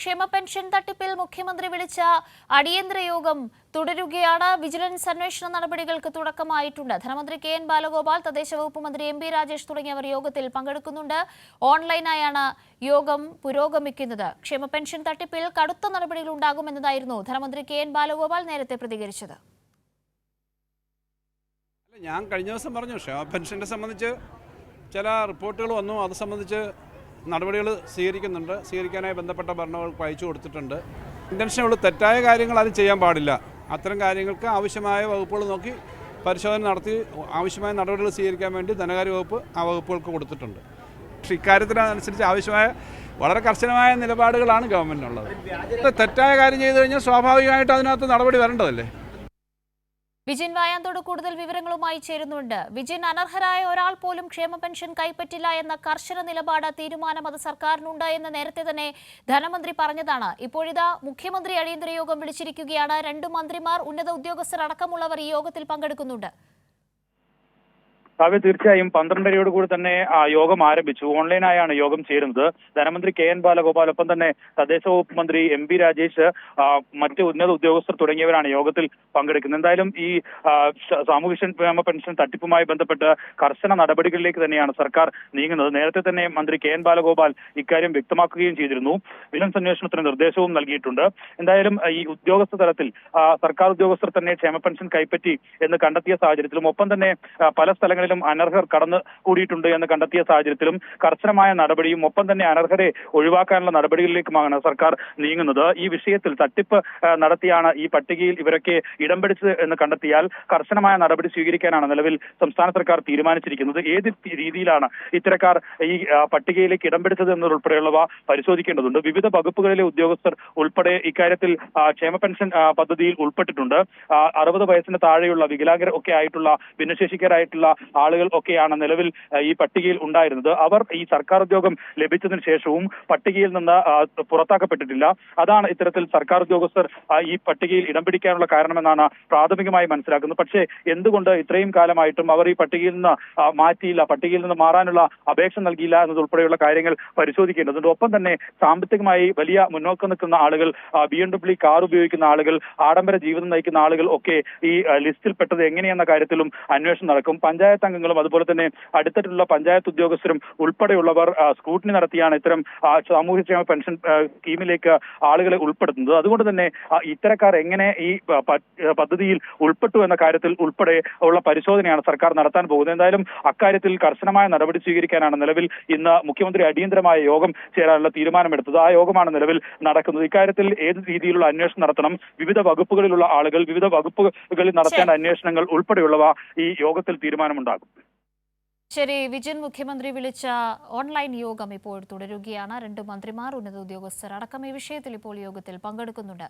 ക്ഷേമ പെൻഷൻ തട്ടിപ്പിൽ മുഖ്യമന്ത്രി വിളിച്ച അടിയന്തര യോഗം തുടരുകയാണ്. വിജിലൻസ് അന്വേഷണ നടപടികൾക്ക് തുടക്കമായിട്ടുണ്ട്. ധനമന്ത്രി കെ എൻ ബാലഗോപാൽ, തദ്ദേശ വകുപ്പ് മന്ത്രി എം പി രാജേഷ് തുടങ്ങിയവർ യോഗത്തിൽ പങ്കെടുക്കുന്നുണ്ട്. ഓൺലൈനായാണ് യോഗം പുരോഗമിക്കുന്നത്. ക്ഷേമ പെൻഷൻ തട്ടിപ്പിൽ കടുത്ത നടപടികൾ ഉണ്ടാകുമെന്നതായിരുന്നു ധനമന്ത്രി കെ എൻ ബാലഗോപാൽ നേരത്തെ പ്രതികരിച്ചത്. ഞാൻ കഴിഞ്ഞ ദിവസം പറഞ്ഞു, ക്ഷേമ പെൻഷനെ സംബന്ധിച്ച് ചില റിപ്പോർട്ടുകൾ വന്നു. അത് സംബന്ധിച്ച് നടപടികൾ സ്വീകരിക്കാനായി ബന്ധപ്പെട്ട ഭരണവകുപ്പ് അയച്ചു കൊടുത്തിട്ടുണ്ട്. ഇന്റൻഷനുള്ള തെറ്റായ കാര്യങ്ങൾ ആരും ചെയ്യാൻ പാടില്ല. അത്തരം കാര്യങ്ങൾക്ക് ആവശ്യമായ വകുപ്പുകൾ നോക്കി പരിശോധന നടത്തി ആവശ്യമായ നടപടികൾ സ്വീകരിക്കാൻ വേണ്ടി ധനകാര്യ വകുപ്പ് ആ വകുപ്പുകൾക്ക് കൊടുത്തിട്ടുണ്ട്. പക്ഷേ ഇക്കാര്യത്തിനനുസരിച്ച് ആവശ്യമായ വളരെ കർശനമായ നിലപാടുകളാണ് ഗവൺമെൻറ്റിനുള്ളത്. തെറ്റായ കാര്യം ചെയ്തു കഴിഞ്ഞാൽ സ്വാഭാവികമായിട്ട് അതിനകത്ത് നടപടി വരേണ്ടതല്ലേ. വിജിൻ വായാന്തോട് കൂടുതൽ വിവരങ്ങളുമായി ചേരുന്നുണ്ട്. വിജിൻ, അനർഹരായ ഒരാൾ പോലും ക്ഷേമ പെൻഷൻ കൈപ്പറ്റില്ല എന്ന കർശന നിലപാട് തീരുമാനം അത് സർക്കാരിനുണ്ട് എന്ന് നേരത്തെ തന്നെ ധനമന്ത്രി പറഞ്ഞതാണ്. ഇപ്പോഴിതാ മുഖ്യമന്ത്രി അടിയന്തര യോഗം വിളിച്ചിരിക്കുകയാണ്. 2 മന്ത്രിമാർ, ഉന്നത ഉദ്യോഗസ്ഥർ അടക്കമുള്ളവർ ഈ യോഗത്തിൽ പങ്കെടുക്കുന്നുണ്ട്. തീർച്ചയായും 12:30 കൂടി തന്നെ യോഗം ആരംഭിച്ചു. ഓൺലൈനായാണ് യോഗം ചേരുന്നത്. ധനമന്ത്രി കെ എൻ ബാലഗോപാൽ, ഒപ്പം തന്നെ തദ്ദേശ വകുപ്പ് മന്ത്രി എം പി രാജേഷ്, മറ്റ് ഉന്നത ഉദ്യോഗസ്ഥർ തുടങ്ങിയവരാണ് യോഗത്തിൽ പങ്കെടുക്കുന്നത്. എന്തായാലും ഈ സാമൂഹ്യ പെൻഷൻ തട്ടിപ്പുമായി ബന്ധപ്പെട്ട് കർശന നടപടികളിലേക്ക് തന്നെയാണ് സർക്കാർ നീങ്ങുന്നത്. നേരത്തെ തന്നെ മന്ത്രി കെ എൻ ബാലഗോപാൽ ഇക്കാര്യം വ്യക്തമാക്കുകയും ചെയ്തിരുന്നു. വിജിലൻസ് അന്വേഷണത്തിന് നിർദ്ദേശവും നൽകിയിട്ടുണ്ട്. എന്തായാലും ഈ ഉദ്യോഗസ്ഥ തലത്തിൽ സർക്കാർ ഉദ്യോഗസ്ഥർ തന്നെ ക്ഷേമ പെൻഷൻ കൈപ്പറ്റി എന്ന് കണ്ടെത്തിയ സാഹചര്യത്തിലും, ഒപ്പം തന്നെ പല സ്ഥലങ്ങളിൽ അനർഹർ കടന്നു കൂടിയിട്ടുണ്ട് എന്ന് കണ്ടെത്തിയ സാഹചര്യത്തിലും കർശനമായ നടപടിയും, ഒപ്പം തന്നെ അനർഹരെ ഒഴിവാക്കാനുള്ള നടപടികളിലേക്കുമാണ് സർക്കാർ നീങ്ങുന്നത്. ഈ വിഷയത്തിൽ തട്ടിപ്പ് നടത്തിയാണ് ഈ പട്ടികയിൽ ഇവരൊക്കെ ഇടം പിടിച്ചത് എന്ന് കണ്ടെത്തിയാൽ കർശനമായ നടപടി സ്വീകരിക്കാനാണ് നിലവിൽ സംസ്ഥാന സർക്കാർ തീരുമാനിച്ചിരിക്കുന്നത്. ഏത് രീതിയിലാണ് ഇത്തരക്കാർ ഈ പട്ടികയിലേക്ക് ഇടം പിടിച്ചത് എന്നതുൾപ്പെടെയുള്ളവ പരിശോധിക്കേണ്ടതുണ്ട്. വിവിധ വകുപ്പുകളിലെ ഉദ്യോഗസ്ഥർ ഉൾപ്പെടെ ഇക്കാര്യത്തിൽ ക്ഷേമ പെൻഷൻ പദ്ധതിയിൽ ഉൾപ്പെട്ടിട്ടുണ്ട്. 60 വയസ്സിന് താഴെയുള്ള വികലാംഗർ ഒക്കെ ആയിട്ടുള്ള, ഭിന്നശേഷിക്കാരായിട്ടുള്ള ആളുകൾ ഒക്കെയാണ് നിലവിൽ ഈ പട്ടികയിൽ ഉണ്ടായിരുന്നത്. അവർ ഈ സർക്കാർ ഉദ്യോഗം ലഭിച്ചതിന് ശേഷവും പട്ടികയിൽ നിന്ന് പുറത്താക്കപ്പെട്ടിട്ടില്ല. അതാണ് ഇത്തരത്തിൽ സർക്കാർ ഉദ്യോഗസ്ഥർ ഈ പട്ടികയിൽ ഇടം പിടിക്കാനുള്ള കാരണമെന്നാണ് പ്രാഥമികമായി മനസ്സിലാക്കുന്നത്. പക്ഷേ എന്തുകൊണ്ട് ഇത്രയും കാലമായിട്ടും അവർ ഈ പട്ടികയിൽ നിന്ന് മാറ്റിയില്ല, പട്ടികയിൽ നിന്ന് മാറാനുള്ള അപേക്ഷ നൽകിയില്ല എന്നതുൾപ്പെടെയുള്ള കാര്യങ്ങൾ പരിശോധിക്കേണ്ടതുണ്ട്. ഒപ്പം തന്നെ സാമ്പത്തികമായി വലിയ മുന്നോക്കം നിൽക്കുന്ന ആളുകൾ, BMW കാർ ഉപയോഗിക്കുന്ന ആളുകൾ, ആഡംബര ജീവിതം നയിക്കുന്ന ആളുകൾ ഒക്കെ ഈ ലിസ്റ്റിൽപ്പെട്ടത് എങ്ങനെയെന്ന കാര്യത്തിലും അന്വേഷണം നടക്കും. പഞ്ചായത്ത് അംഗങ്ങളും അതുപോലെ തന്നെ അടുത്തിട്ടുള്ള പഞ്ചായത്ത് ഉദ്യോഗസ്ഥരും ഉൾപ്പെടെയുള്ളവർ സ്ക്രൂട്ടിനി നടത്തിയാണ് ഇത്തരം സാമൂഹ്യക്ഷേമ പെൻഷൻ സ്കീമിലേക്ക് ആളുകളെ ഉൾപ്പെടുത്തുന്നത്. അതുകൊണ്ട് തന്നെ ഇത്തരക്കാർ എങ്ങനെ ഈ പദ്ധതിയിൽ ഉൾപ്പെട്ടു എന്ന കാര്യത്തിൽ ഉൾപ്പെടെ ഉള്ള പരിശോധനയാണ് സർക്കാർ നടത്താൻ പോകുന്നത്. എന്തായാലും അക്കാര്യത്തിൽ കർശനമായ നടപടി സ്വീകരിക്കാനാണ് നിലവിൽ ഇന്ന് മുഖ്യമന്ത്രി അടിയന്തരമായ യോഗം ചേരാനുള്ള തീരുമാനമെടുത്തത്. ആ യോഗമാണ് നിലവിൽ നടക്കുന്നത്. ഇക്കാര്യത്തിൽ ഏത് രീതിയിലുള്ള അന്വേഷണം നടത്തണം, വിവിധ വകുപ്പുകളിലുള്ള ആളുകൾ, വിവിധ വകുപ്പുകളിൽ നടത്തേണ്ട അന്വേഷണങ്ങൾ ഉൾപ്പെടെയുള്ളവ ഈ യോഗത്തിൽ തീരുമാനമുണ്ടാകും. ശരി വിജിൻ, മുഖ്യമന്ത്രി വിളിച്ച ഓൺലൈൻ യോഗം ഇപ്പോൾ തുടരുകയാണ്. 2 മന്ത്രിമാർ, ഉന്നത ഉദ്യോഗസ്ഥർ അടക്കം ഈ വിഷയത്തിൽ ഇപ്പോൾ യോഗത്തിൽ പങ്കെടുക്കുന്നുണ്ട്.